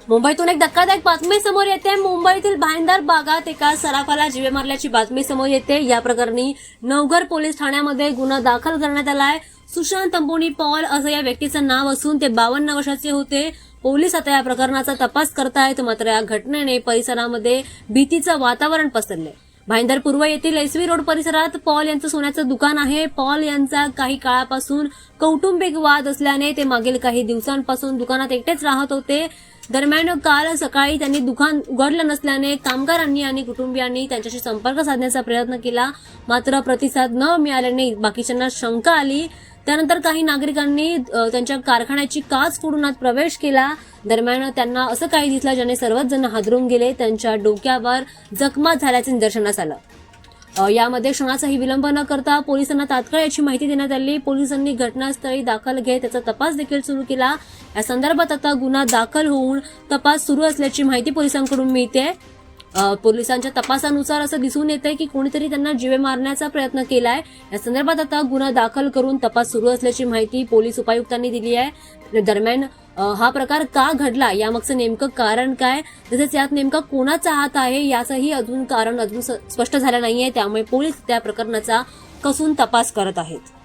मुंबईतून एक धक्कादायक बातमी समोर येते। मुंबईतील भाईंदर भागात एका सराफाला जीवे मारल्याची बातमी समोर येते। या प्रकरणी नवघर पोलीस ठाण्यामध्ये गुन्हा दाखल करण्यात आलाय। सुशांत तंबोनी पॉल असं या व्यक्तीचं नाव असून ते 52 वर्षाचे होते। पोलीस आता या प्रकरणाचा तपास करतायत। मात्र या घटनेने परिसरामध्ये भीतीचं वातावरण पसरलंय। भाईंदर पूर्व येथील एसवी रोड परिसरात पॉल यांचं सोन्याचं दुकान आहे। पॉल यांचा काही काळापासून कौटुंबिक वाद असल्याने ते मागील काही दिवसांपासून दुकानात एकटेच राहत होते। दरम्यान काल सकाळी त्यांनी दुकान उघडलं नसल्याने कामगारांनी आणि कुटुंबियांनी त्यांच्याशी संपर्क साधण्याचा प्रयत्न केला, मात्र प्रतिसाद न मिळाल्याने बाकीच्यांना शंका आली। त्यानंतर काही नागरिकांनी त्यांच्या कारखान्याची काच फोडून आत प्रवेश केला। दरम्यान त्यांना असं काही दिसलं ज्याने सर्वच जण हादरून गेले। त्यांच्या डोक्यावर जखमा झाल्याचे निदर्शनास आलं। यामध्ये क्षणाचाही विलंब न करता पोलिसांना तात्काळ याची माहिती देण्यात आली। पोलिसांनी घटनास्थळी दाखल घेत त्याचा तपास देखील सुरू केला। या संदर्भात आता गुन्हा दाखल होऊन तपास सुरू असल्याची माहिती पोलिसांकडून मिळते। पोलिसांच्या तपासानुसार असं दिसून येतंय की कोणीतरी त्यांना जीवे मारण्याचा प्रयत्न केलाय। या संदर्भात आता गुन्हा दाखल करून तपास सुरू असल्याची माहिती पोलीस उपायुक्तांनी दिली आहे। दरम्यान हा प्रकार का घडला, यामागचं नेमकं कारण काय, तसेच यात नेमका कोणाचा हात आहे याचंही कारण अजून स्पष्ट झालं नाहीये। त्यामुळे पोलीस त्या प्रकरणाचा कसून तपास करत आहेत।